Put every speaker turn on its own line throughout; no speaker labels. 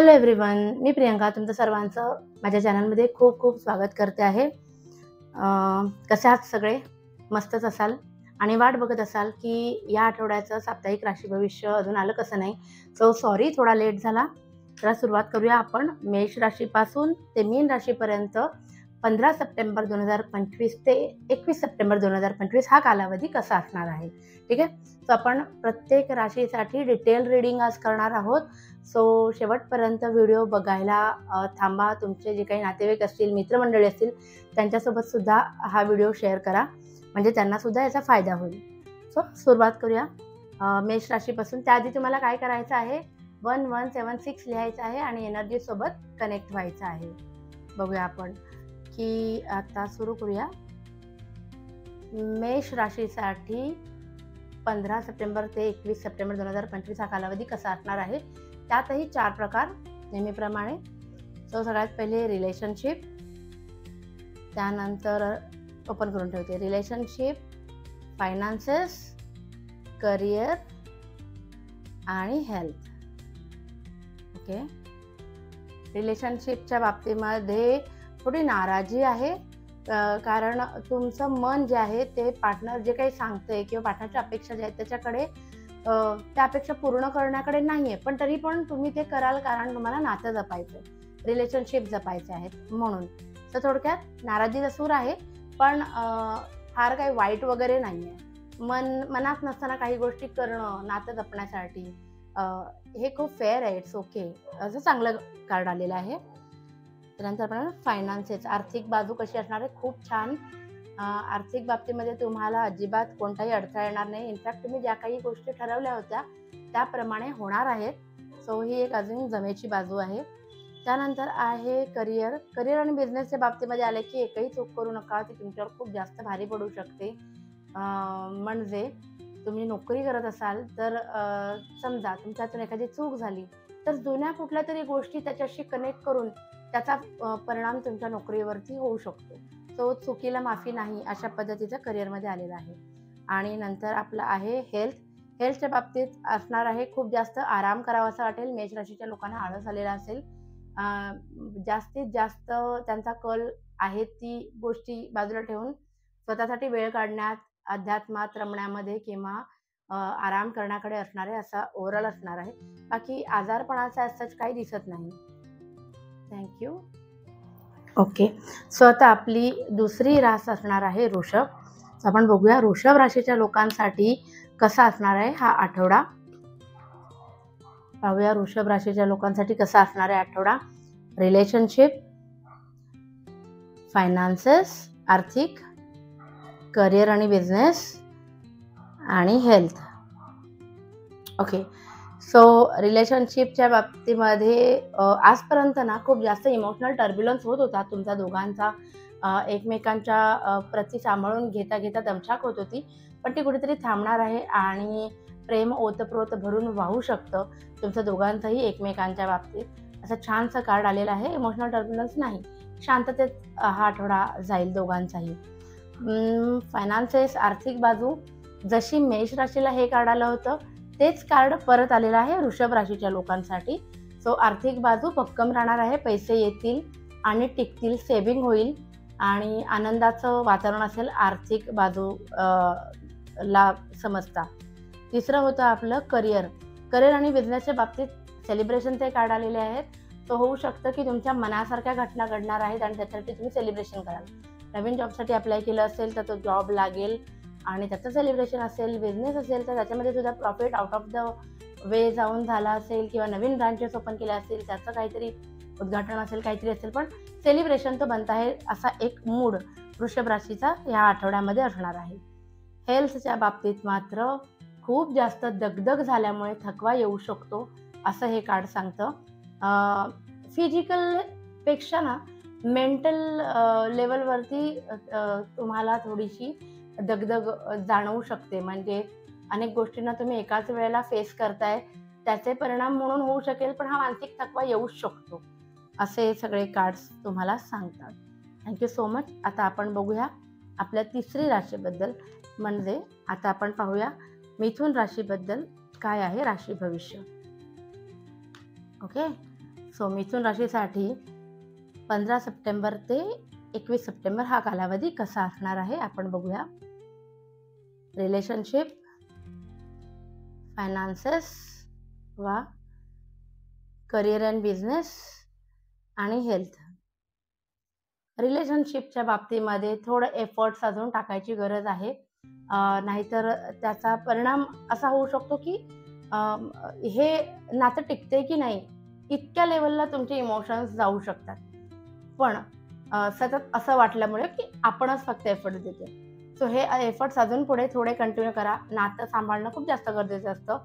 Hello everyone, मी प्रियंका तुमचं सर्वांचं माझ्या चॅनलमध्ये खूप खूप स्वागत करते आहे. कसे आहात सगळे? मस्तच असाल आणि वाट बघत असाल की या आठवड्याचं साप्ताहिक राशी भविष्य अजून आलं कसं नाही. सो सॉरी, थोडा लेट झाला. तर सुरुवात करूया आपण मेष राशीपासून ते मीन राशीपर्यंत 15 सप्टेंबर 2025 ते 21 सप्टेंबर 2025 हा कालावधी कसा असणार आहे. ठीक आहे, सो आपण प्रत्येक राशीसाठी डिटेल रीडिंग आज करणार आहोत. सो शेवटपर्यंत व्हिडिओ बघायला थांबा. तुमचे जे काही नातेवाईक असतील, मित्रमंडळी असतील, त्यांच्यासोबत सुद्धा हा व्हिडिओ शेअर करा, म्हणजे त्यांना सुद्धा याचा फायदा होईल. सो सुरुवात करूया मेष राशीपासून. त्याआधी तुम्हाला काय करायचं आहे, 1176 लिहायचं आहे आणि एनर्जी सोबत कनेक्ट व्हायचं आहे. बघूया आपण की आता सुरू करूया. मेष राशीसाठी 15 सप्टेंबर ते 21 सप्टेंबर 2025 हा कालावधी कसा असणार आहे. त्यातही 4 प्रकार नेहमीप्रमाणे. सो सगळ्यात पहिले रिलेशनशिप, त्यानंतर ओपन करून ठेवते, रिलेशनशिप, फायनान्सेस, करिअर आणि हेल्थ. ओके, रिलेशनशिपच्या बाबतीमध्ये थोडी नाराजी आहे, कारण तुमचं मन जे आहे ते पार्टनर जे काही सांगतंय किंवा पार्टनरच्या अपेक्षा ज्या आहेत त्याच्याकडे, त्या अपेक्षा पूर्ण करण्याकडे नाही आहे, पण तरी पण तुम्ही ते कराल कारण तुम्हाला नातं जपायचं आहे, रिलेशनशिप जपायचे आहेत म्हणून. तर थोडक्यात नाराजीचा सूर आहे, पण फार काही वाईट वगैरे नाही आहे. मनात नसताना काही गोष्टी करणं नातं जपण्यासाठी हे खूप फेअर आहे, इट्स ओके, असं चांगलं कार्ड आलेलं आहे. त्यानंतर आपण फायनान्सेस, आर्थिक बाजू कशी असणार आहे, खूप छान. आर्थिक बाबतीमध्ये तुम्हाला अजिबात कोणताही अडथळा येणार नाही. इनफॅक्ट तुम्ही ज्या काही गोष्टी ठरवल्या होत्या त्याप्रमाणे होणार आहेत. सो ही एक अजून जमेची बाजू आहे. त्यानंतर आहे करिअर आणि बिझनेसच्या बाबतीमध्ये आले की एकही चूक करू नका, ती तुमच्यावर खूप जास्त भारी पडू शकते. म्हणजे तुम्ही नोकरी करत असाल तर समजा तुमच्यातून एखादी चूक झाली तर जुन्या कुठल्या तरी गोष्टी त्याच्याशी कनेक्ट करून त्याचा परिणाम तुमच्या नोकरीवरती होऊ शकतो. तो चुकीला माफी नाही, अशा पद्धतीचं करिअरमध्ये आलेला आहे. आणि नंतर आपलं आहे हेल्थच्या बाबतीत असणार आहे खूप जास्त आराम करावा असं वाटेल. मेष राशीच्या लोकांना आळस आलेला असेल, जास्तीत जास्त त्यांचा कल आहे ती गोष्टी बाजूला ठेवून स्वतःसाठी वेळ काढण्यात, अध्यात्मात रमण्यामध्ये किंवा आराम करण्याकडे असणारे असा ओव्हरऑल असणार आहे. बाकी आजारपणाचा असंच काही दिसत नाही. थँक्यू. ओके, सो आता आपली दुसरी रास असणार आहे वृषभ. आपण बघूया वृषभ राशीच्या लोकांसाठी कसा असणार आहे हा आठवडा. पाहूया वृषभ राशीच्या लोकांसाठी कसा असणार आहे आठवडा. रिलेशनशिप, फायनान्सेस, आर्थिक, करिअर आणि बिझनेस आणि हेल्थ. ओके, सो रिलेशनशिपच्या बाबतीमध्ये आजपर्यंत ना खूप जास्त इमोशनल टर्ब्युलन्स होत होता तुमचा दोघांचा. एकमेकांच्या प्रती सांभाळून घेता घेता दमछाक होत होती, पण ती कुठेतरी थांबणार आहे आणि प्रेम ओतप्रोत भरून वाहू शकतं तुमचं दोघांचंही एकमेकांच्या बाबतीत. असं छानसं कार्ड आलेलं आहे. इमोशनल टर्ब्युलन्स नाही, शांततेत हा आठवडा जाईल दोघांचाही. फायनान्सेस, आर्थिक बाजू, जशी मेष राशीला हे कार्ड आलं होतं तेच कार्ड परत आलेलं आहे वृषभ राशीच्या लोकांसाठी. सो आर्थिक बाजू भक्कम राहणार आहे, पैसे येतील आणि टिकतील, सेव्हिंग होईल आणि आनंदाचं वातावरण असेल आर्थिक बाजू ला समजता. तिसरं होतं आपलं करिअर आणि बिझनेसच्या बाबतीत सेलिब्रेशनचे कार्ड आलेले आहेत. तो होऊ शकतं की तुमच्या मनासारख्या घटना घडणार आहेत आणि त्यासाठी तुम्ही सेलिब्रेशन कराल. नवीन जॉबसाठी अप्लाय केलं असेल तर तो जॉब लागेल आणि त्याचं सेलिब्रेशन असेल. बिझनेस असेल तर त्याच्यामध्ये सुद्धा profit out of the way जाऊन झाला असेल किंवा नवीन ब्रांचेस ओपन केले असतील, त्याचं काहीतरी उद्घाटन असेल, काहीतरी असेल, पण सेलिब्रेशन तो बनत आहे असा एक मूड वृषभ राशीचा या आठवड्यामध्ये असणार आहे. हेल्थच्या बाबतीत मात्र खूप जास्त दगदग झाल्यामुळे थकवा येऊ शकतो असं हे कार्ड सांगतं. फिजिकल पेक्षा ना मेंटल लेवलवरती तुम्हाला थोडीशी दगदग जाणवू शकते. म्हणजे अनेक गोष्टींना तुम्ही एकाच वेळेला फेस करताय, त्याचे परिणाम म्हणून होऊ शकेल, पण हा मानसिक थकवा येऊ शकतो असे सगळे कार्ड्स तुम्हाला सांगतात. Thank you so much. आता आपण बघूया आपल्या तिसरी राशीबद्दल, म्हणजे आता आपण पाहूया मिथुन राशीबद्दल काय आहे राशी भविष्य. ओके, सो मिथुन राशीसाठी 15 सप्टेंबर ते 21 सप्टेंबर हा कालावधी कसा असणार आहे आपण बघूया. रिलेशनशिप, फायनान्सेस वा करिअर अँड बिझनेस आणि हेल्थ. रिलेशनशिपच्या बाबतीमध्ये थोडं एफर्ट्स अजून टाकायची गरज आहे, नाहीतर त्याचा परिणाम असा होऊ शकतो की हे नातं टिकते की नाही इतक्या लेवलला तुमचे इमोशन्स जाऊ शकतात. पण सतत असं वाटल्यामुळे की आपणच फक्त एफर्ट देते. सो हे एफर्ट्स अजून पुढे थोडे कंटिन्यू करा. नातं सांभाळणं खूप जास्त गरजेचं असतं.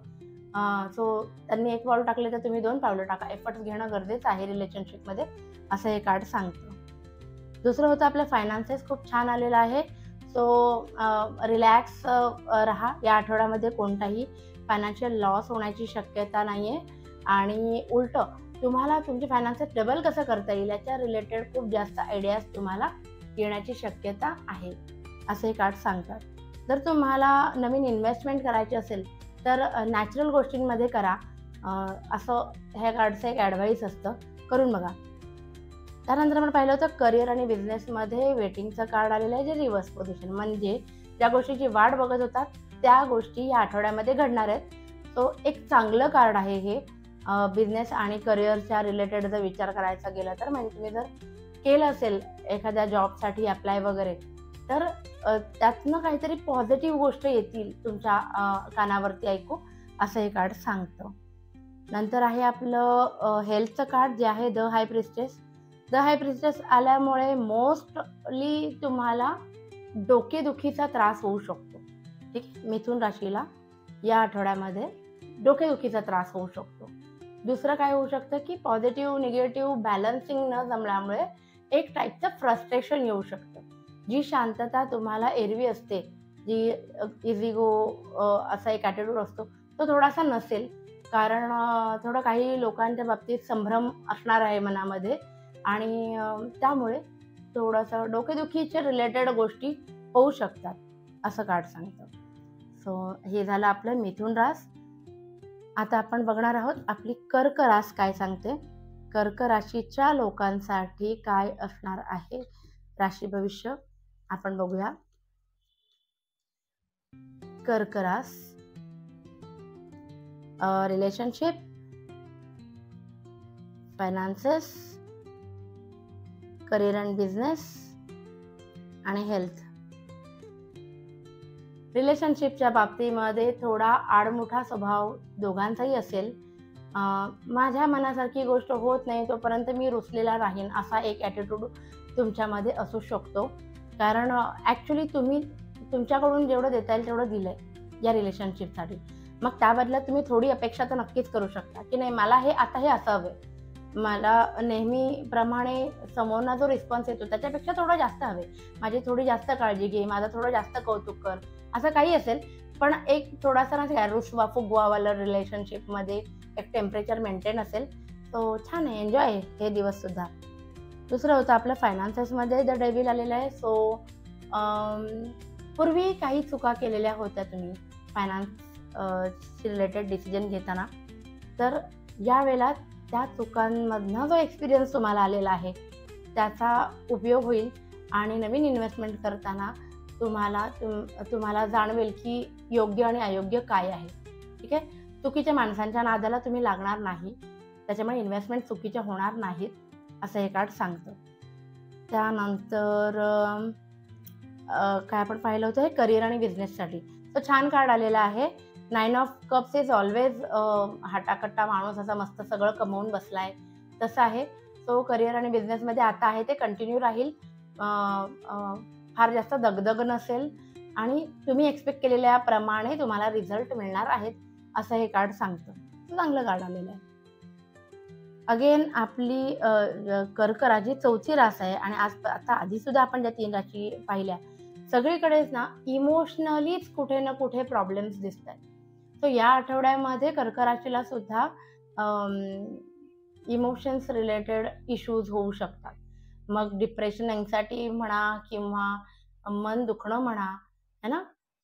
सो त्यांनी एक पाऊल टाकले तर तुम्ही 2 पावलं टाका. एफर्ट्स घेणं गरजेचं आहे रिलेशनशिपमध्ये, असं हे कार्ड सांगतं. दुसरं होतं आपलं फायनान्सेस खूप छान आलेलं आहे. सो रिलॅक्स राहा. या आठवड्यामध्ये कोणताही फायनान्शियल लॉस होण्याची शक्यता नाही आहे आणि उलटं तुम्हाला तुमचे फायनान्सेस डबल कसं करता येईल याच्या रिलेटेड खूप जास्त आयडियाज तुम्हाला येण्याची शक्यता आहे, असे कार्ड सांगतात. जर तुम्हाला नवीन इन्व्हेस्टमेंट करायची असेल तर नॅचरल गोष्टींमध्ये करा, असं ह्या कार्डचं एक ॲडवाईस असतं, करून बघा. त्यानंतर आपण पाहिलं होतं करिअर आणि बिझनेसमध्ये वेटिंगचं कार्ड आलेलं आहे, जे रिव्हर्स पोझिशन, म्हणजे ज्या गोष्टीची वाट बघत होतात त्या गोष्टी या आठवड्यामध्ये घडणार आहेत. सो एक चांगलं कार्ड आहे हे बिझनेस आणि करिअरच्या रिलेटेड जर विचार करायचा गेला तर. म्हणजे तुम्ही जर केलं असेल एखाद्या जॉबसाठी अप्लाय वगैरे तर त्यातनं काहीतरी पॉझिटिव्ह गोष्ट येतील तुमच्या कानावरती ऐकू, असं हे कार्ड सांगतं. नंतर आहे आपलं हेल्थचं कार्ड, जे आहे the high priestess. The high priestess आल्यामुळे मोस्टली तुम्हाला डोकेदुखीचा त्रास होऊ शकतो. ठीक आहे, मिथुन राशीला या आठवड्यामध्ये डोकेदुखीचा त्रास होऊ शकतो. दुसरं काय होऊ शकतं की पॉझिटिव्ह निगेटिव्ह बॅलन्सिंग न जमल्यामुळे एक टाईपचं फ्रस्ट्रेशन येऊ शकतं. जी शांतता तुम्हाला एरवी असते, जी इझी गो असा एक ॲटिट्यूड असतो, तो थोडासा नसेल. कारण थोडं काही लोकांच्या बाबतीत संभ्रम असणार आहे मनामध्ये आणि त्यामुळे थोडंसं डोकेदुखीच्या रिलेटेड गोष्टी होऊ शकतात, असं कार्ड सांगतं. सो हे झालं आपलं मिथुन रास. आता आपण बघणार आहोत आपली कर्क रास काय सांगते. कर्क राशीच्या लोकांसाठी काय असणार आहे राशी भविष्य, आपण बघूया. कर्क रास, relationship, finances, career and business आणि हेल्थ. रिलेशनशिपच्या बाबतीमध्ये थोडा आडमुठा स्वभाव दोघांचाही असेल. माझ्या मनासारखी गोष्ट होत नाही तोपर्यंत मी रुसलेला राहीन, असा एक ॲटिट्यूड तुमच्यामध्ये असू शकतो. कारण ॲक्च्युली तुम्ही तुमच्याकडून जेवढं देता येईल तेवढं दिलं आहे या रिलेशनशिपसाठी. मग त्या बदल्यात तुम्ही थोडी अपेक्षा तर नक्कीच करू शकता की नाही, मला हे आता हे असं हवं आहे, मला नेहमीप्रमाणे समोरना जो रिस्पॉन्स येतो त्याच्यापेक्षा थोडं जास्त हवे, माझी थोडी जास्त काळजी घे, माझं थोडं जास्त कौतुक कर, असं काही असेल. पण एक थोडासा ना काय रुसवा फुगवावाला रिलेशनशिपमध्ये एक टेम्परेचर मेंटेन असेल, तो छान आहे, एन्जॉय आहे हे दिवससुद्धा. दुसरं होतं आपलं फायनान्सेसमध्ये द डेव्हिल आलेलं आहे. सो पूर्वी काही चुका केलेल्या होत्या तुम्ही फायनान्स रिलेटेड डिसिजन घेताना, तर यावेळेला त्या चुकांमधनं जो एक्सपिरियन्स तुम्हाला आलेला आहे त्याचा उपयोग होईल आणि नवीन इन्व्हेस्टमेंट करताना तुम्हाला जाणवेल की योग्य आणि अयोग्य काय आहे. ठीक आहे, चुकीच्या माणसांच्या नादाला तुम्ही लागणार नाही, त्याच्यामुळे इन्व्हेस्टमेंट चुकीच्या होणार नाहीत, असं हे कार्ड सांगतं. त्यानंतर काय आपण पाहिलं होतं हे करिअर आणि बिझनेससाठी. तो छान कार्ड आलेला आहे. 9 ऑफ कप्स इज ऑलवेज हटाकट्टा माणूस असा मस्त सगळं कमवून बसलाय तसं आहे. सो करिअर आणि बिझनेसमध्ये आता आहे ते कंटिन्यू राहील, फार जास्त दगदग नसेल आणि तुम्ही एक्सपेक्ट केलेल्याप्रमाणे तुम्हाला रिझल्ट मिळणार आहेत, असं हे कार्ड सांगतं. चांगलं कार्ड आलेलं आहे. अगेन आपली कर्क राशी चौथी रास आहे आणि आता आधीसुद्धा आपण ज्या 3 राशी पाहिल्या सगळीकडेच ना इमोशनलीच कुठे ना कुठे प्रॉब्लेम्स दिसत आहेत. सो या आठवड्यामध्ये कर्क राशीला सुद्धा इमोशन्स रिलेटेड इश्यूज होऊ शकतात. मग डिप्रेशन, एन्झायटी म्हणा किंवा मन दुखणं म्हणा, है ना.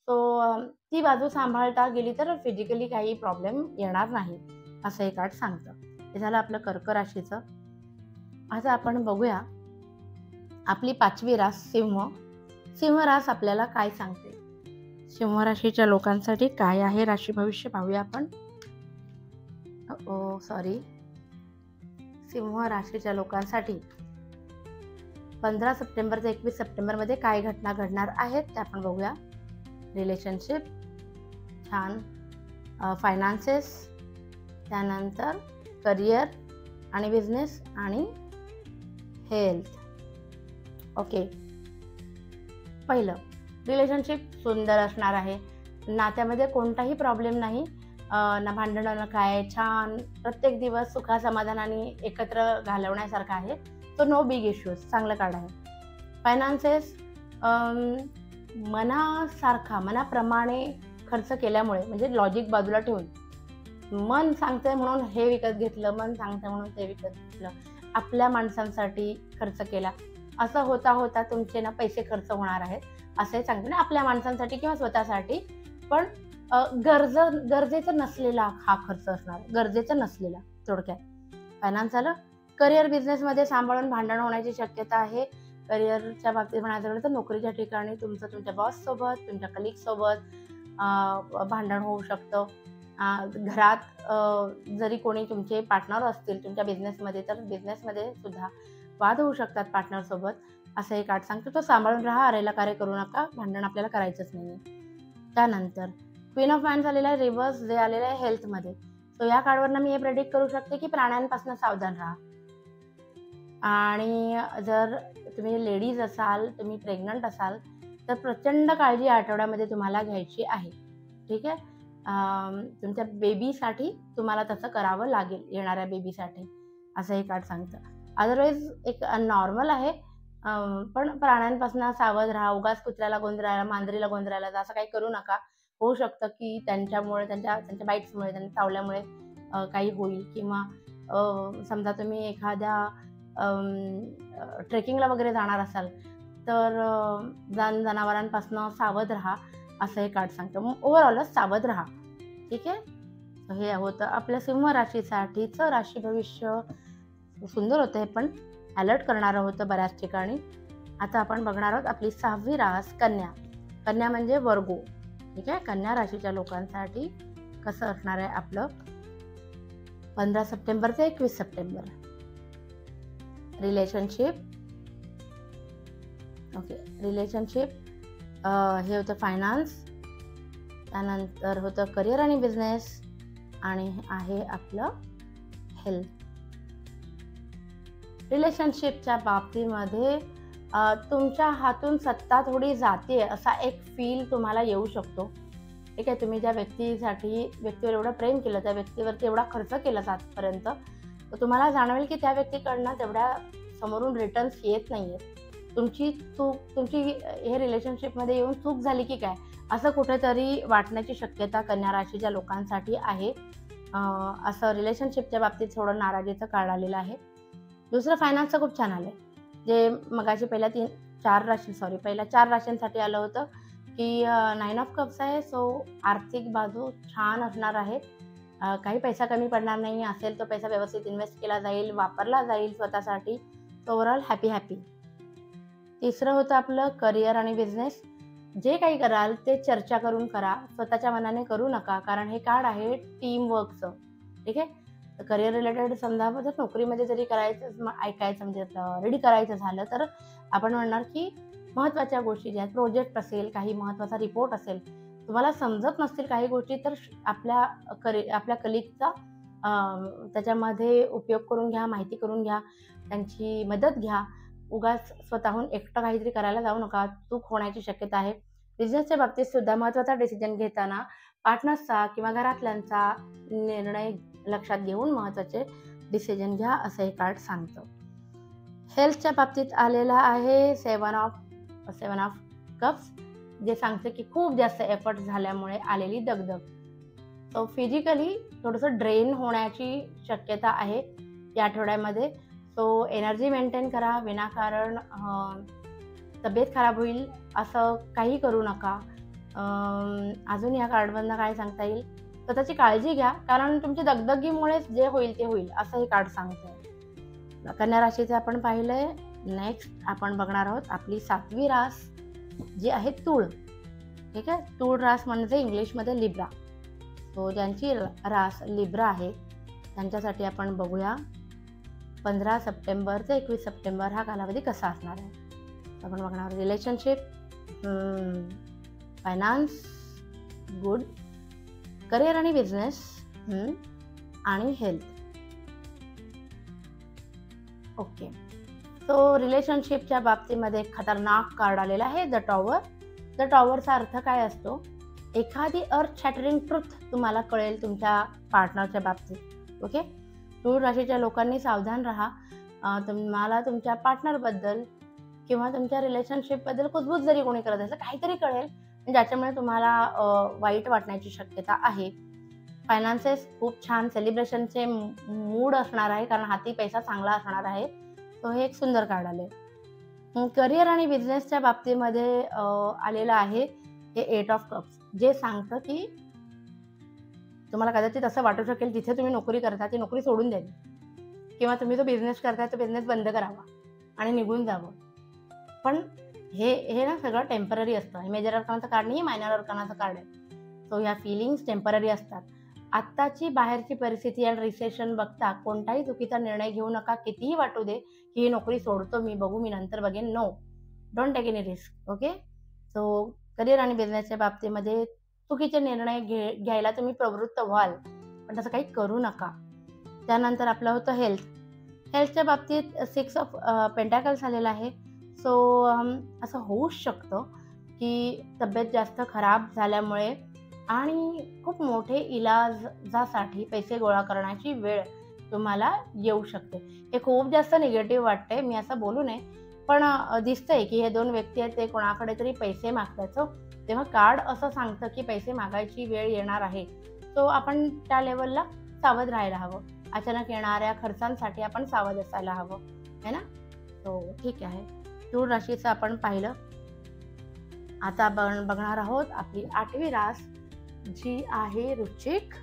सो ती बाजू सांभाळता गेली तर फिजिकली काही प्रॉब्लेम येणार नाही, असं हे कार्ड सांगतं. हे झालं आपलं कर्क राशीचं. आता आपण बघूया आपली 5वी रास सिंह. सिंह रास आपल्याला काय सांगते, सिंह राशीच्या लोकांसाठी काय आहे राशी भविष्य पाहूया आपण. सिंह राशीच्या लोकांसाठी 15 सप्टेंबर ते 21 सप्टेंबरमध्ये काय घटना घडणार आहेत ते आपण बघूया. रिलेशनशिप, छान, फायनान्सेस, त्यानंतर करिअर आणि बिझनेस आणि हेल्थ. ओके, पहिलं रिलेशनशिप सुंदर असणार आहे. नात्यामध्ये कोणताही प्रॉब्लेम नाही, ना भांडणं ना काय, छान, प्रत्येक दिवस सुखा समाधानाने एकत्र घालवण्यासारखा आहे. तो नो बिग इश्यूज, चांगलं कार्ड आहे. फायनान्सेस, मनाप्रमाणे खर्च केल्यामुळे, म्हणजे लॉजिक बाजूला ठेवून मन सांगतंय म्हणून हे विकत घेतलं, मन सांगतंय म्हणून ते विकत घेतलं, आपल्या माणसांसाठी खर्च केला, असं होता होता तुमचे ना पैसे खर्च होणार आहेत असंही सांगते ना, आपल्या माणसांसाठी किंवा स्वतःसाठी. पण गरजेचं नसलेला हा खर्च असणार, गरजेचं नसलेला थोडक्यात. फायनान्स झालं. करिअर, बिझनेसमध्ये सांभाळून भांडण होण्याची शक्यता आहे. करिअरच्या बाबतीत म्हणायचं झालं तर नोकरीच्या ठिकाणी तुमच्या बॉस सोबत, तुमच्या कलिग सोबत भांडण होऊ शकतं. घरात जरी कोणी तुमचे पार्टनर असतील तुमच्या बिझनेसमध्ये, तर बिझनेसमध्ये सुद्धा वाद होऊ शकतात पार्टनर सोबत, असं एक कार्ड सांगतो. तो सांभाळून राहा, अरेला कार्य करू नका, भांडण आपल्याला करायचंच नाही. त्यानंतर क्वीन ऑफ वॅन्ड्स आलेला आहे रिव्हर्स, जे आलेलं आहे हेल्थमध्ये. सो या कार्डवरनं मी हे प्रेडिक्ट करू शकते की प्राण्यांपासून सावधान राहा. आणि जर तुम्ही लेडीज असाल, तुम्ही प्रेग्नंट असाल, तर प्रचंड काळजी आठवड्यामध्ये तुम्हाला घ्यायची आहे. ठीक आहे, तुमच्या बेबीसाठी तुम्हाला तसं करावं लागेल, येणाऱ्या बेबीसाठी, असं हे कार्ड सांगतं. अदरवाईज एक नॉर्मल आहे, पण प्राण्यांपासून सावध राहा. उगाच कुत्र्याला गोंधरायला, मांजरीला गोंधरायला असं काही करू नका. होऊ शकतं की त्यांच्यामुळे, त्यांच्या बाईट्समुळे, त्यांच्या चावल्यामुळे काही होईल. किंवा समजा तुम्ही एखाद्या ट्रेकिंगला वगैरे जाणार असाल तर जनावरांपासून सावध राहा, असं हे कार्ड सांगतं. ओव्हरऑलच सावध राहा. ठीक आहे, हे होतं आपल्या सिंह राशीसाठीचं राशी भविष्य. सुंदर होतं हे, पण अलर्ट करणारं होतं बऱ्याच ठिकाणी. आता आपण बघणार आहोत आपली 6वी रास कन्या. कन्या म्हणजे वर्गो. ठीक आहे, कन्या राशीच्या लोकांसाठी कसं असणार आहे आपलं 15 सप्टेंबर ते 21 सप्टेंबर. रिलेशनशिप, ओके, रिलेशनशिप, हे होतं फायनान्स, त्यानंतर होतं करिअर आणि बिझनेस, आणि आहे आपलं हेल्थ. रिलेशनशिपच्या बाबतीमध्ये तुमच्या हातून सत्ता थोडी जाते असा एक फील तुम्हाला येऊ शकतो. ठीक आहे, तुम्ही ज्या व्यक्तीवर एवढं प्रेम केलं, त्या व्यक्तीवरती एवढा खर्च केला आजपर्यंत, तर तुम्हाला जाणवेल की त्या व्यक्तीकडनं तेवढ्या समोरून रिटर्न्स येत नाही आहेत. तुमची हे रिलेशनशिपमध्ये येऊन चूक झाली की काय, असं कुठेतरी वाटण्याची शक्यता कन्या राशीच्या लोकांसाठी आहे. असं रिलेशनशिपच्या बाबतीत थोडं नाराजीचं कार्ड आलेलं आहे. दुसरं फायनान्सचं खूप छान आलं आहे, जे मगाशी पहिल्या 4 राशींसाठी आलं होतं की 9 ऑफ कप्स आहे. सो आर्थिक बाजू छान असणार आहे. काही पैसा कमी पडणार नाही, असेल तो पैसा व्यवस्थित इन्व्हेस्ट केला जाईल, वापरला जाईल स्वतःसाठी. Overall happy. तिसरं होतं आपलं करिअर आणि बिझनेस. जे काही कराल ते चर्चा करून करा, स्वतःच्या मनाने करू नका, कारण हे कार्ड आहे टीम वर्कचं. ठीक आहे, करिअर रिलेटेड समजा जर नोकरीमध्ये जरी म्हणजे रेडी करायचं झालं, तर आपण म्हणणार की महत्त्वाच्या गोष्टी ज्या आहेत, प्रोजेक्ट असेल, काही महत्त्वाचा रिपोर्ट असेल, तुम्हाला समजत नसतील काही गोष्टी, तर आपल्या कलिगचा त्याच्यामध्ये उपयोग करून घ्या, माहिती करून घ्या, त्यांची मदत घ्या. उगाच स्वतःहून एकटं काहीतरी करायला जाऊ नका, चूक होण्याची शक्यता आहे. बिझनेसच्या बाबतीत सुद्धा महत्त्वाचा डिसिजन घेताना पार्टनर्सचा किंवा घरातल्यांचा निर्णय लक्षात घेऊन महत्त्वाचे डिसिजन घ्या, असं हे कार्ड सांगतं. हेल्थच्या बाबतीत आलेला आहे 7 ऑफ कप्स, जे सांगते की खूप जास्त एफर्ट झाल्यामुळे आलेली दगदग. सो फिजिकली थोडंसं ड्रेन होण्याची शक्यता आहे या आठवड्यामध्ये. सो एनर्जी मेंटेन करा, विनाकारण तब्येत खराब होईल असं काही करू नका. अजून या कार्डमधनं काय सांगता येईल, स्वतःची काळजी घ्या, कारण तुमच्या दगदगीमुळे जे होईल ते होईल, असं हे कार्ड सांगतंय. कन्या राशीचे आपण पाहिलंय. नेक्स्ट आपण बघणार आहोत आपली 7वी रास, जी आहे तूळ. ठीक आहे, तूळ रास म्हणजे इंग्लिशमध्ये लिब्रा. सो ज्यांची रास लिब्रा आहे त्यांच्यासाठी आपण बघूया 15 सप्टेंबर ते 21 सप्टेंबर हा कालावधी कसा असणार आहे. आपण बघणार रिलेशनशिप, फायनान्स गुड, करिअर आणि बिझनेस आणि हेल्थ. ओके, सो रिलेशनशिपच्या बाबतीमध्ये खतरनाक कार्ड आलेला आहे द टॉवर. द टॉवरचा अर्थ काय असतो? एखादी अर्थ शॅटरिंग ट्रुथ तुम्हाला कळेल तुमच्या पार्टनरच्या बाबतीत. ओके, तूळ राशीच्या लोकांनी सावधान राहा. तुम्हाला तुमच्या पार्टनरबद्दल किंवा तुमच्या रिलेशनशिपबद्दल कुजबूज जरी कोणी करत असेल काहीतरी कळेल ज्याच्यामुळे तुम्हाला वाईट वाटण्याची शक्यता आहे. फायनान्सेस खूप छान, सेलिब्रेशनचे मूड असणार आहे कारण हाती पैसा चांगला असणार आहे. तो हे एक सुंदर कार्ड आले. करिअर आणि बिझनेसच्या बाबतीमध्ये आलेलं आहे हे 8 ऑफ कप्स, जे सांगतं की तुम्हाला कदाचित असं वाटू शकेल जिथे तुम्ही नोकरी करता ती नोकरी सोडून द्यावी किंवा तुम्ही जो बिझनेस करताय तो बिझनेस बंद करावा आणि निघून जावं. पण हे ना सगळं टेम्पररी असतं. हे मेजर अर्कानाचं कार्ड नाही, मायनर अर्कानाचं कार्ड आहे. सो ह्या फिलिंग्स टेम्पररी असतात. आत्ताची बाहेरची परिस्थिती आणि रिसेशन बघता कोणताही चुकीचा निर्णय घेऊ नका. कितीही वाटू दे की ही नोकरी सोडतो मी, बघू मी नंतर बघेन. No, don't take any risk. Okay, so career आणि बिझनेसच्या बाबतीमध्ये चुकीचे निर्णय घ्यायला तुम्ही प्रवृत्त व्हाल, पण तसं काही करू नका. त्यानंतर आपलं होतं हेल्थ. हेल्थच्या बाबतीत 6 ऑफ पेंटॅकल्स आलेला आहे. सो असं होऊच शकतं की तब्येत जास्त खराब झाल्यामुळे आणि खूप मोठे इलाजासाठी पैसे गोळा करण्याची वेळ तुम्हाला येऊ शकते. हे खूप जास्त निगेटिव्ह वाटतंय, मी असं बोलू नये, पण दिसतंय की हे 2 व्यक्ती आहेत ते कोणाकडे तरी पैसे मागतायचं. तेव्हा कार्ड असं सांगतं की पैसे मागायची वेळ येणार आहे. तो आपण त्या लेवलला सावध राहायला हवं. अचानक येणाऱ्या खर्चांसाठी आपण सावध असायला हवं, है ना. तो ठीक आहे. तूळ राशीचं आपण पाहिलं. आता आपण बघणार आहोत आपली 8वी रास, जी आहे वृश्चिक.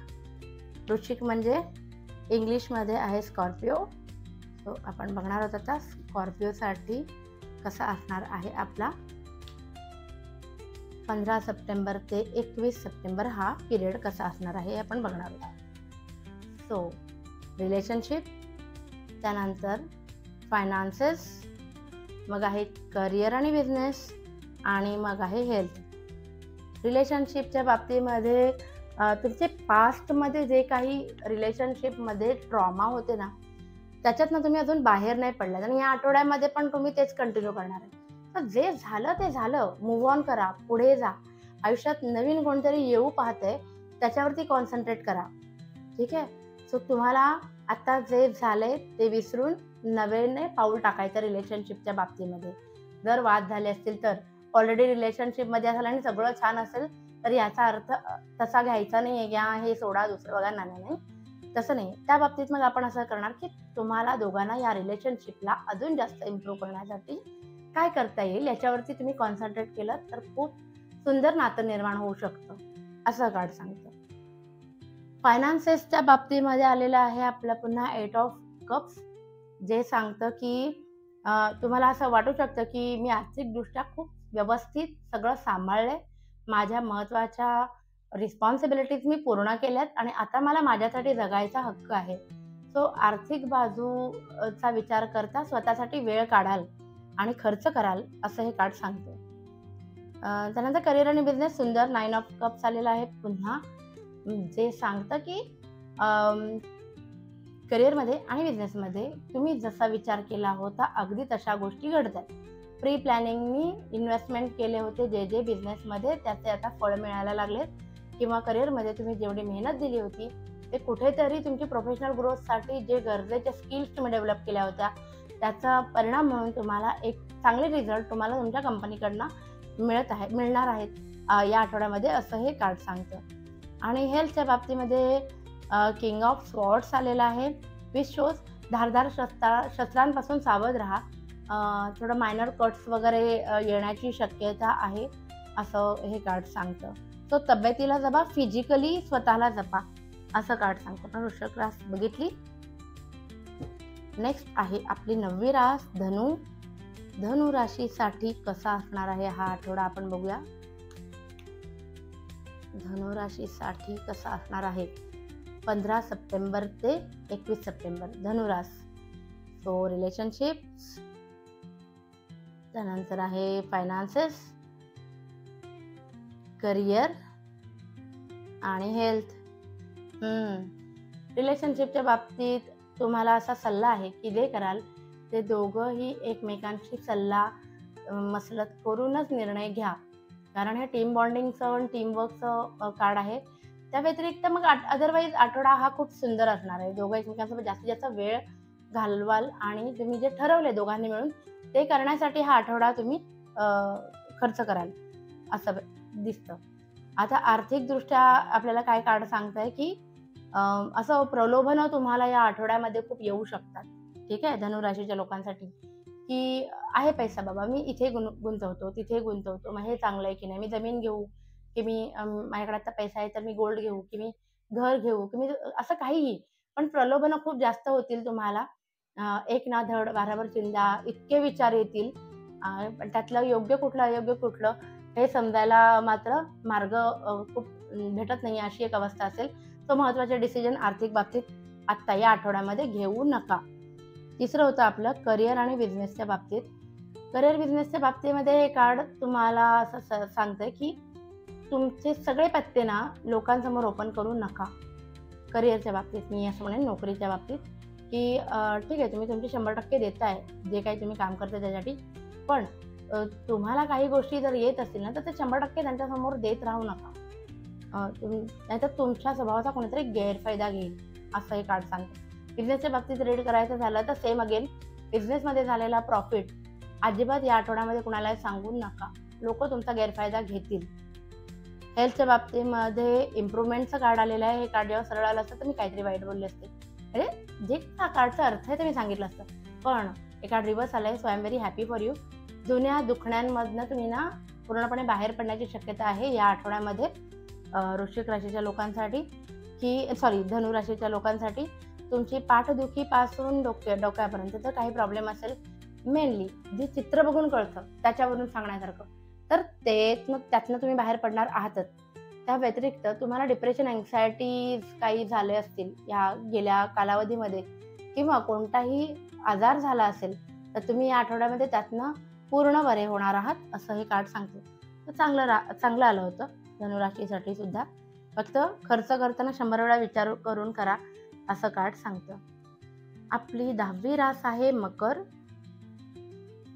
वृश्चिक म्हणजे इंग्लिशमध्ये आहे स्कॉर्पिओ. सो आपण बघणार आहोत आता स्कॉर्पिओसाठी कसा असणार आहे आपला 15 सप्टेंबर ते 21 सप्टेंबर हा पिरियड कसा असणार आहे आपण बघणार आहोत. सो रिलेशनशिप, त्यानंतर फायनान्सेस, मग आहे करिअर आणि बिझनेस आणि मग आहे हेल्थ. रिलेशनशिपच्या बाबतीमध्ये तुमचे पास्टमध्ये जे काही रिलेशनशिपमध्ये ट्रॉमा होते ना त्याच्यातनं तुम्ही अजून बाहेर नाही पडलात आणि या आठवड्यामध्ये पण तुम्ही तेच कंटिन्यू करणार आहे. तर जे झालं ते झालं, मूव्ह ऑन करा, पुढे जा. आयुष्यात नवीन कोणतरी येऊ पाहतंय त्याच्यावरती कॉन्सन्ट्रेट करा. ठीक आहे, सो तुम्हाला आता जे झालंय ते विसरून नव्याने पाऊल टाकायचं रिलेशनशिपच्या बाबतीमध्ये. जर वाद झाले असतील तर ऑलरेडी रिलेशनशिपमध्ये असाल आणि सगळं छान असेल तर याचा अर्थ तसा घ्यायचा नाही की हे सोडा दुसरं बघा. नाही, तसं नाही. त्या बाबतीत मग आपण असं करणार की तुम्हाला दोघांना या रिलेशनशिपला अजून जास्त इम्प्रूव्ह करण्यासाठी काय करता येईल याच्यावरती तुम्ही कॉन्सन्ट्रेट केलं तर खूप सुंदर नातं निर्माण होऊ शकतं, असं कार्ड सांगतं. फायनान्सेसच्या बाबतीमध्ये आलेलं आहे आपलं पुन्हा 8 ऑफ कप्स, जे सांगतं की तुम्हाला असं वाटू शकतं की मी आर्थिकदृष्ट्या खूप व्यवस्थित सगळं सांभाळलंय, माझ्या महत्त्वाच्या रिस्पॉन्सिबिलिटीज मी पूर्ण केल्यात आणि आता मला माझ्यासाठी जगायचा हक्क आहे. सो आर्थिक बाजूचा विचार करता स्वतःसाठी वेळ काढाल आणि खर्च कराल, असं हे कार्ड सांगतं. त्यानंतर करिअर आणि बिझनेस सुंदर 9 ऑफ कप्स आलेला आहे पुन्हा, जे सांगतं की करिअरमध्ये आणि बिझनेसमध्ये तुम्ही जसा विचार केला होता अगदी तशा गोष्टी घडतात. प्री प्लॅनिंगनी इन्व्हेस्टमेंट केले होते जे बिझनेसमध्ये त्याचे आता फळ मिळायला लागलेत, किंवा करिअरमध्ये तुम्ही जेवढी मेहनत दिली होती ते कुठेतरी तुमची प्रोफेशनल ग्रोथसाठी जे गरजेच्या स्किल्स तुम्ही डेव्हलप केल्या होत्या त्याचा परिणाम म्हणून तुम्हाला एक चांगले रिझल्ट तुम्हाला तुमच्या कंपनीकडनं मिळणार आहेत या आठवड्यामध्ये, असं हे कार्ड सांगतं. आणि हेल्थच्या बाबतीमध्ये किंग ऑफ स्वॉर्ड्स आलेला आहे, विच शोज धारदार शस्त्रांपासून सावध राहा. थोडं मायनर कट्स वगैरे येण्याची शक्यता आहे, असं हे कार्ड सांगतं. तो तब्येतीला जपा, फिजिकली स्वतःला जपा, असं कार्ड सांगतो ना वृश्चिक रास बघितली. नेक्स्ट आहे आपली 9वी रास धनु. धनु राशीसाठी कसा असणार आहे हा आठवडा आपण बघूया. धनु राशीसाठी कसा असणार आहे 15 सप्टेंबर ते 21 सप्टेंबर. धनुरास. सो रिलेशनशिप्स, त्यानंतर आहे फायनान्सेस, करिअर आणि हेल्थ. रिलेशनशिपच्या बाबतीत तुम्हाला असा सल्ला आहे की जे कराल ते दोघंही एकमेकांशी सल्ला मसलत करूनच निर्णय घ्या, कारण हे टीम बॉन्डिंगचं आणि टीमवर्कचं कार्ड आहे. त्या व्यतिरिक्त मग अदरवाईज आठवडा हा खूप सुंदर असणार आहे. दोघं एकमेकांसोबत जास्तीत जास्त वेळ घालवाल आणि तुम्ही जे ठरवले दोघांनी मिळून ते करण्यासाठी हा आठवडा तुम्ही खर्च कराल असं दिसतं. आता आर्थिकदृष्ट्या आपल्याला काय कार्ड सांगताय की असं प्रलोभनं तुम्हाला या आठवड्यामध्ये खूप येऊ शकतात. ठीक आहे, धनुराशीच्या लोकांसाठी की आहे पैसा बाबा, मी इथे गुंतवतो, तिथे गुंतवतो, मग हे चांगलं आहे की नाही, मी जमीन घेऊ की मी माझ्याकडे आता पैसा आहे तर मी गोल्ड घेऊ की मी घर घेऊ की मी असं काहीही. पण प्रलोभनं खूप जास्त होतील तुम्हाला. एक ना धड वारावर चिंता इतके विचार येतील, पण त्यातलं योग्य कुठलं अयोग्य कुठलं हे समजायला मात्र मार्ग खूप भेटत नाही, अशी एक अवस्था असेल. तो महत्त्वाचे डिसिजन आर्थिक बाबतीत आत्ता या आठवड्यामध्ये घेऊ नका. तिसरं होतं आपलं करिअर आणि बिझनेसच्या बाबतीत. करिअर बिझनेसच्या बाबतीमध्ये हे कार्ड तुम्हाला असं सांगतंय की तुमचे सगळे पत्ते ना लोकांसमोर ओपन करू नका. करिअरच्या बाबतीत मी असं म्हणेन, नोकरीच्या बाबतीत की ठीक आहे तुम्ही तुमचे 100% देताय जे काही तुम्ही काम करताय त्यासाठी, पण तुम्हाला काही गोष्टी जर येत असतील ना तर ते 100% त्यांच्यासमोर देत राहू नका. नाहीतर तुमच्या स्वभावाचा कोणीतरी गैरफायदा घेईल, असं हे कार्ड सांगतं. बिझनेसच्या बाबतीत रीड करायचं झालं तर सेम अगेन, बिझनेसमध्ये झालेला प्रॉफिट अजिबात या आठवड्यामध्ये कुणाला सांगू नका, लोक तुमचा गैरफायदा घेतील. हेल्थच्या बाबतीमध्ये इम्प्रूव्हमेंटचं कार्ड आलेलं आहे. हे कार्ड जेव्हा सरळ आलं असतं तर मी काहीतरी वाईट बोलले असते, म्हणजे जे हा कार्डचा अर्थ आहे ते मी सांगितलं असतं, पण हे कार्ड रिव्हर्स आलं आहे. So I am very happy for you. जुन्या दुखण्यांमधनं तुम्ही ना पूर्णपणे बाहेर पडण्याची शक्यता आहे या आठवड्यामध्ये वृश्चिक राशीच्या लोकांसाठी, की धनु राशीच्या लोकांसाठी. तुमची पाठदुखीपासून डोक्यापर्यंत जर काही प्रॉब्लेम असेल, मेनली जे चित्र बघून कळतं त्याच्यावरून सांगण्यासारखं, तर त्यातनं तुम्ही बाहेर पडणार आहातच. त्या व्यतिरिक्त तुम्हाला डिप्रेशन, अँक्झायटीज काही झाले असतील या गेल्या कालावधीमध्ये, किंवा कोणताही आजार झाला असेल तर तुम्ही या आठवड्यामध्ये त्यातनं पूर्ण बरे होणार आहात, असं हे कार्ड सांगतं. तर चांगलं आलं होतं धनुराशीसाठी सुद्धा. फक्त खर्च करताना 100 वेळा विचार करून करा, असं कार्ड सांगतं. आपली 10वी रास आहे मकर.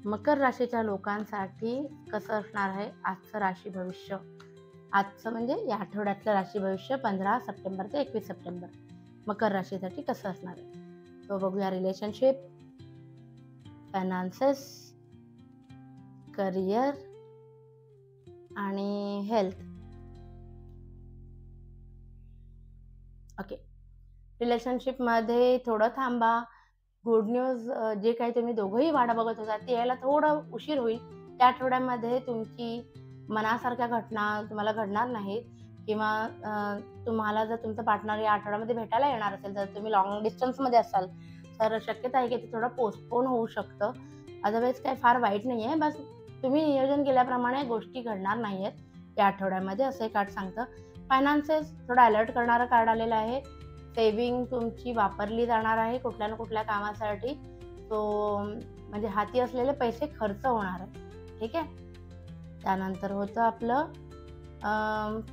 मकर राशीच्या लोकांसाठी कसं असणार आहे आजचं राशी भविष्य. आजचं म्हणजे या आठवड्यातलं राशी भविष्य 15 सप्टेंबर ते 21 सप्टेंबर मकर राशीसाठी कसं असणार आहे तो बघूया. रिलेशनशिप, फायनान्सेस, करिअर आणि हेल्थ. ओके, रिलेशनशिपमध्ये थोडं थांबा. गुड न्यूज, जे काही तुम्ही दोघंही वाट बघत होता ते यायला थोडं उशीर होईल. त्या आठवड्यामध्ये तुमची मनासारख्या घटना तुम्हाला घडणार नाहीत, किंवा तुम्हाला जर तुमचं पार्टनर या आठवड्यामध्ये भेटायला येणार असेल, जर तुम्ही लॉंग डिस्टन्समध्ये असाल तर शक्यता आहे की ते थोडं पोस्टपोन होऊ शकतं. अदरवाईज काही फार वाईट नाही आहे, बस तुम्ही नियोजन केल्याप्रमाणे गोष्टी घडणार नाही आहेत या आठवड्यामध्ये, असं हे कार्ड सांगतं. फायनान्सेस थोडं अलर्ट करणारं कार्ड आलेलं आहे. सेविंग तुमची वापरली जाणार आहे कुठल्या ना कुठल्या कामासाठी, तो म्हणजे हाती असलेले पैसे खर्च होणार आहेत. ठीक आहे. त्यानंतर होतं आपलं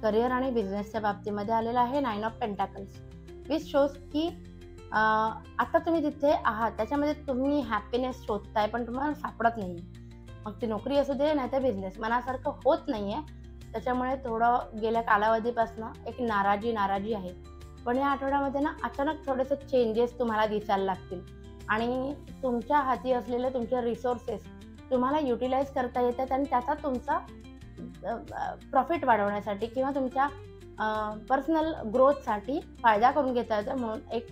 करिअर आणि बिझनेसच्या बाबतीमध्ये आलेलं आहे 9 ऑफ पेंटाकल्स, विच शोज की आता तुम्ही तिथे आहात त्याच्यामध्ये तुम्ही हॅपीनेस शोधताय पण तुम्हाला सापडत नाही. मग ती नोकरी असू दे नाही तर बिझनेस, मनासारखं होत नाही आहे. त्याच्यामुळे थोडं गेल्या कालावधीपासून एक नाराजी आहे. पण या आठवड्यामध्ये ना अचानक थोडेसे चेंजेस तुम्हाला दिसायला लागतील आणि तुमच्या हाती असलेले तुमचे रिसोर्सेस तुम्हाला युटिलाइज करता येतात आणि त्याचा तुमचा प्रॉफिट वाढवण्यासाठी किंवा तुमच्या पर्सनल ग्रोथसाठी फायदा करून घेता येतं. म्हणून एक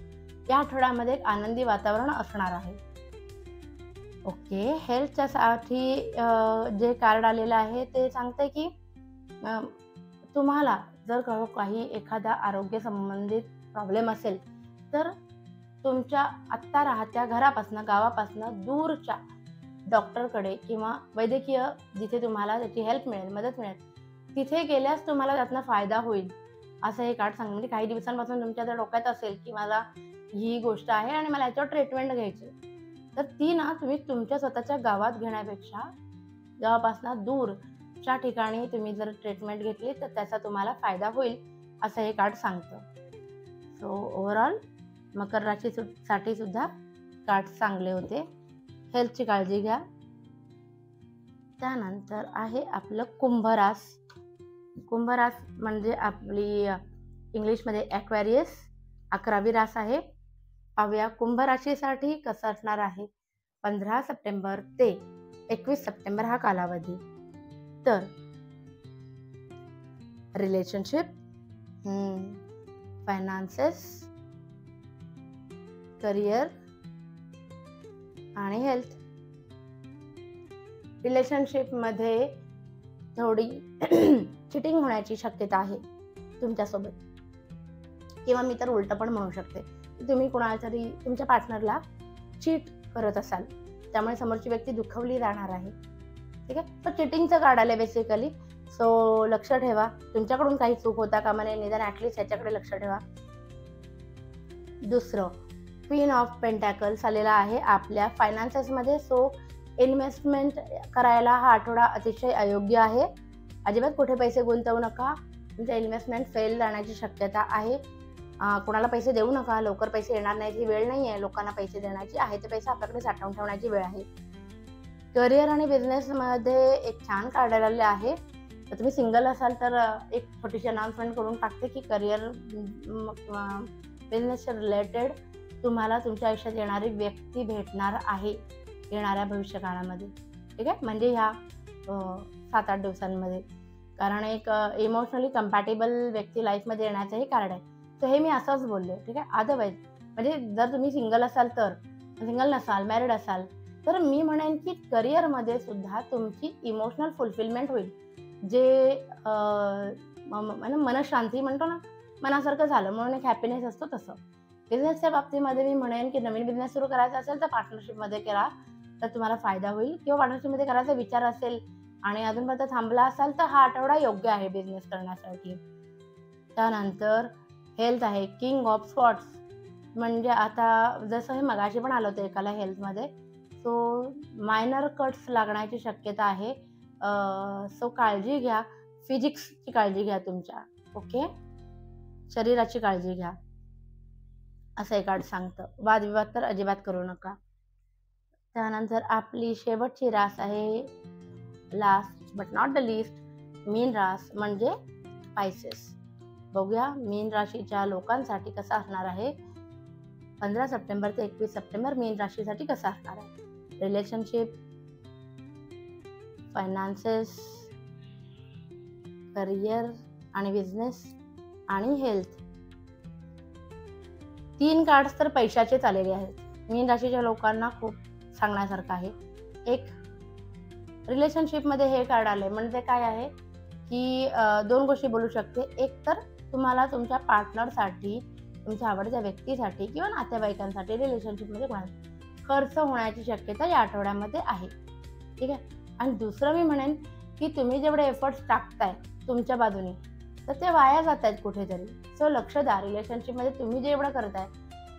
या आठवड्यामध्ये एक आनंदी वातावरण असणार आहे. ओके, हेल्थच्या साठी जे कार्ड आलेलं आहे ते सांगते की तुम्हाला जर काही एखादा आरोग्य संबंधित प्रॉब्लेम असेल तर तुमच्या आत्ता राहत्या घरापासून गावापासून दूरच्या डॉक्टरकडे किंवा वैद्यकीय जिथे तुम्हाला त्याची हेल्प मिळेल, मदत मिळेल, तिथे गेल्यास तुम्हाला त्यातनं फायदा होईल असं हे कार्ड सांगतं. म्हणजे काही दिवसांपासून तुमच्या जर डोक्यात असेल की मला ही गोष्ट आहे आणि मला याच्यावर ट्रीटमेंट घ्यायची, तर ती ना तुम्ही तुमच्या स्वतःच्या गावात घेण्यापेक्षा गावापासून दूरच्या ठिकाणी तुम्ही जर ट्रीटमेंट घेतली तर त्याचा तुम्हाला फायदा होईल असं हे कार्ड सांगतं. सो ओव्हरऑल मकर राशीसाठी सुद्धा कार्ड चांगले होते. हेल्थची काळजी घ्या. त्यानंतर आहे आपलं कुंभ रास. कुंभ रास म्हणजे आपली इंग्लिशमध्ये ॲक्वेरियस 11वी रास आहे. पाहूया कुंभ राशीसाठी कसं असणार आहे 15 सप्टेंबर ते 21 सप्टेंबर हा कालावधी. तर रिलेशनशिप, फायनान्सेस, करिअर आणि हेल्थ. रिलेशनशिपमध्ये थोडी चिटिंग होण्याची शक्यता आहे तुमच्यासोबत, किंवा मी तर उलट पण म्हणू शकते की तुम्ही कोणाला तरी तुमच्या पार्टनरला चीट करत असाल, त्यामुळे समोरची व्यक्ती दुखावली जाणार आहे. ठीक आहे, तर चिटिंगचं कार्ड आले बेसिकली. सो लक्ष ठेवा, तुमच्याकडून काही चूक होता कामा नये, निदान ॲटलिस्ट याच्याकडे लक्ष ठेवा. दुसरं क्वीन ऑफ पेंटॅकल्स आलेला आहे आपल्या फायनान्सेसमध्ये. सो इन्व्हेस्टमेंट करायला हा आठवडा अतिशय अयोग्य आहे. अजिबात कुठे पैसे गुंतवू नका, तुमच्या इन्व्हेस्टमेंट फेल जाण्याची शक्यता आहे. कोणाला पैसे देऊ नका, लवकर पैसे येणार नाहीत, ही वेळ नाही आहे लोकांना पैसे देण्याची. आहे ते पैसे आपल्याकडे साठवून ठेवण्याची वेळ आहे. करिअर आणि बिझनेसमध्ये एक छान कार्ड आलेले आहे. तर तुम्ही सिंगल असाल तर एक छोटीशी अनाउन्समेंट करून टाकते की करिअर बिझनेसच्या रिलेटेड तुम्हाला तुमच्या आयुष्यात येणारी व्यक्ती भेटणार आहे येणाऱ्या भविष्यकाळामध्ये. ठीक आहे, म्हणजे ह्या 7-8 दिवसांमध्ये. कारण एक इमोशनली कम्पॅटेबल व्यक्ती लाईफमध्ये येण्याचं हे कार्ड आहे. तर हे मी असंच बोलले. ठीक आहे, अदरवाईज म्हणजे जर तुम्ही सिंगल असाल तर, सिंगल नसाल, मॅरिड असाल तर मी म्हणेन की करिअरमध्ये सुद्धा तुमची इमोशनल फुलफिलमेंट होईल. जे मनशांती म्हणतो ना, मनासारखं झालं म्हणून एक हॅपीनेस असतो तसं. बिझनेसच्या बाबतीमध्ये मी म्हणेन की नवीन बिझनेस सुरू करायचा असेल तर पार्टनरशिपमध्ये करा, तर तुम्हाला फायदा होईल. किंवा पार्टनरशिपमध्ये करायचा विचार असेल आणि अजूनपर्यंत थांबला असाल तर हा आठवडा योग्य आहे बिझनेस करण्यासाठी. त्यानंतर हेल्थ आहे किंग ऑफ स्वॉर्ड्स. म्हणजे आता जसं हे मगाशी पण आलं होतं एकाला हेल्थमध्ये. सो मायनर कट्स लागण्याची शक्यता आहे. सो काळजी घ्या, फिजिक्सची काळजी घ्या तुमच्या. ओके, शरीराची काळजी घ्या असं एक कार्ड सांगतं. वादविवाद तर अजिबात करू नका. त्यानंतर आपली शेवटची रास आहे, last but not the list, mean रास म्हणजे स्पायसेस. बघूया मीन राशीच्या लोकांसाठी कसा असणार आहे 15 सप्टेंबर ते 21 सप्टेंबर मीन राशीसाठी कसा असणार आहे. रिलेशनशिप, फायनान्सेस, करिअर आणि बिझनेस आणि हेल्थ. 3 कार्ड्स तर पैशाचेच आलेले आहेत. मीन राशीच्या लोकांना खूप सांगण्यासारखं आहे. एक रिलेशनशिपमध्ये हे कार्ड आले म्हणजे काय आहे की 2 गोष्टी बोलू शकते. एक तर तुम्हाला तुमच्या पार्टनरसाठी, तुमच्या आवडत्या व्यक्तीसाठी किंवा नातेवाईकांसाठी रिलेशनशिपमध्ये खर्च होण्याची शक्यता या आठवड्यामध्ये आहे. ठीक आहे, आणि दुसरं मी म्हणेन की तुम्ही जेवढे एफर्ट्स टाकताय तुमच्या बाजूने तर ते वाया जात आहेत कुठेतरी. सो लक्ष द्या, रिलेशनशिपमध्ये तुम्ही जे एवढं करताय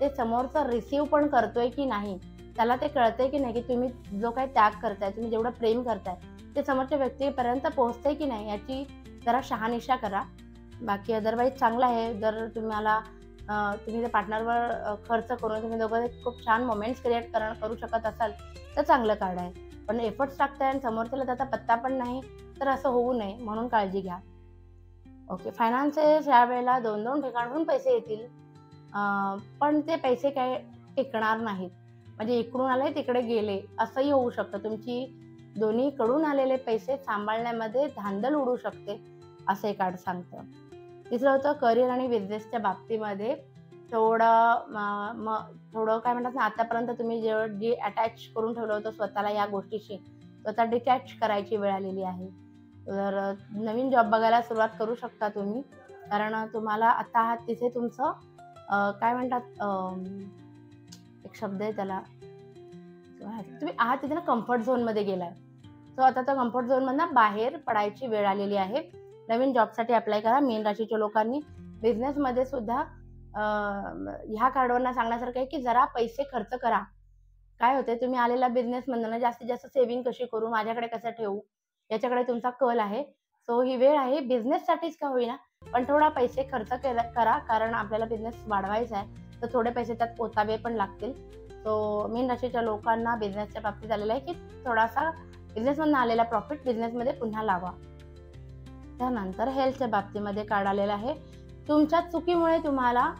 ते समोरचा रिसीव्ह पण करतोय की नाही, त्याला ते कळतंय की नाही की तुम्ही जो काही त्याग करताय, तुम्ही जेवढं प्रेम करताय ते समोरच्या व्यक्तीपर्यंत पोहोचतंय की नाही याची जरा शहानिशा करा. बाकी अदरवाईज चांगलं आहे. जर तुम्ही त्या पार्टनरवर खर्च करून तुम्ही दोघं खूप छान मोमेंट्स क्रिएट करू शकत असाल तर चांगलं कार्ड आहे. पण एफर्ट्स टाकताय आणि समोरच्याला त्याचा पत्ता पण नाही तर असं होऊ नये म्हणून काळजी घ्या. ओके, फायनान्सेस यावेळेला 2-2 ठिकाणाहून पैसे येतील, पण ते पैसे काय टिकणार नाहीत. म्हणजे इकडून आले तिकडे गेले असंही होऊ शकतं. तुमची दोन्हीकडून आलेले पैसे सांभाळण्यामध्ये धांदल उडू शकते असं एक कार्ड सांगतं. तिसरं होतं करिअर आणि बिझनेसच्या बाबतीमध्ये थोडं काय म्हणतात ना, आतापर्यंत तुम्ही जे अटॅच करून ठेवलं होतं स्वतःला या गोष्टीशी, स्वतः डिटॅच करायची वेळ आलेली आहे. तर नवीन जॉब बघायला सुरुवात करू शकता तुम्ही, कारण तुम्हाला आता आहात तिथे तुमचं काय म्हणतात, एक शब्द आहे त्याला, तुम्ही आहात तिथे ना कम्फर्ट झोनमध्ये गेलाय. सो आता त्या कम्फर्ट झोनमधनं बाहेर पडायची वेळ आलेली आहे. नवीन जॉबसाठी अप्लाय करा. मीन राशीच्या लोकांनी बिझनेसमध्ये सुद्धा ह्या कार्डवरनं सांगण्यासारखं आहे की जरा पैसे खर्च करा. काय होते, तुम्ही आलेला बिझनेसमधनं जास्तीत जास्त सेव्हिंग कशी करू, माझ्याकडे कसं ठेवू, याच्याकडे तुमचा कल आहे. सो ही वेळ आहे बिझनेससाठीच का होईना, पण थोडा पैसे खर्च करा, कारण आपल्याला बिझनेस वाढवायचा आहे. तर थोडे पैसे त्यात ओतावे पण लागतील. सो मीन राशीच्या लोकांना बिझनेसच्या बाबतीत आलेलं आहे की थोडासा बिझनेसमधून आलेला प्रॉफिट बिझनेसमध्ये पुन्हा लावा. त्यानंतर हेल्थच्या बाबतीमध्ये कार्ड आलेला आहे. तुमच्या चुकीमुळे तुम्हाला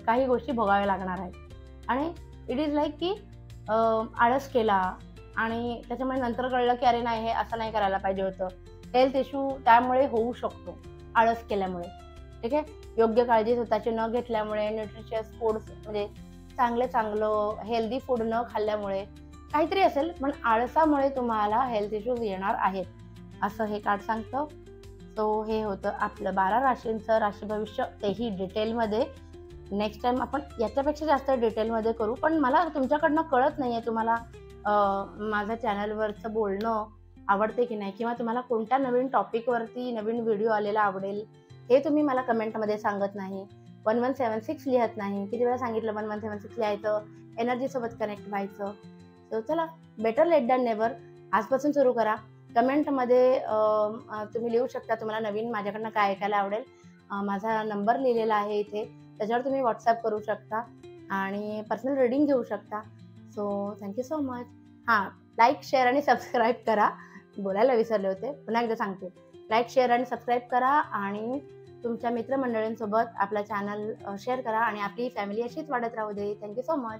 काही गोष्टी भोगाव्या लागणार आहेत आणि इट इज लाईक की आळस केला आणि त्याच्यामुळे नंतर कळलं की अरे नाही, हे असं नाही करायला पाहिजे होतं. हेल्थ इश्यू त्यामुळे होऊ शकतो आळस केल्यामुळे. ठीक आहे, योग्य काळजी स्वतःची न घेतल्यामुळे, न्यूट्रिशियस फूड्स म्हणजे चांगलं हेल्दी फूड न खाल्ल्यामुळे काहीतरी असेल, पण आळसामुळे तुम्हाला हेल्थ इश्यूज येणार आहेत, असं हे कार्ड सांगतं. सो हे होतं आपलं 12 राशींचं राशी भविष्य, तेही डिटेलमध्ये. नेक्स्ट टाइम आपण याच्यापेक्षा जास्त डिटेलमध्ये करू. पण मला तुमच्याकडनं कळत नाही आहे तुम्हाला माझ्या चॅनलवरचं बोलणं आवडते की नाही, किंवा तुम्हाला कोणत्या नवीन टॉपिकवरती नवीन व्हिडिओ आलेला आवडेल, हे तुम्ही मला कमेंटमध्ये सांगत नाही. 1176 लिहत नाही. किती वेळा सांगितलं 1176 लिहायचं, एनर्जीसोबत कनेक्ट व्हायचं. तर चला, बेटर लेट दॅन नेव्हर. आजपासून सुरू करा. कमेंटमध्ये तुम्ही लिहू शकता तुम्हाला नवीन माझ्याकडनं काय ऐकायला आवडेल. माझा नंबर लिहिलेला आहे इथे, त्याच्यावर तुम्ही व्हॉट्सॲप करू शकता आणि पर्सनल रीडिंग घेऊ शकता. So thank you so much. हां, लाईक, शेअर आणि सबस्क्राईब करा. बोलायला विसरले होते, पुन्हा एकदा सांगते. लाईक, शेअर आणि सबस्क्राईब करा आणि तुमच्या मित्रमंडळींसोबत आपला चॅनल शेअर करा आणि आपली फॅमिली अशीच वाढत राहू दे. Thank you so much.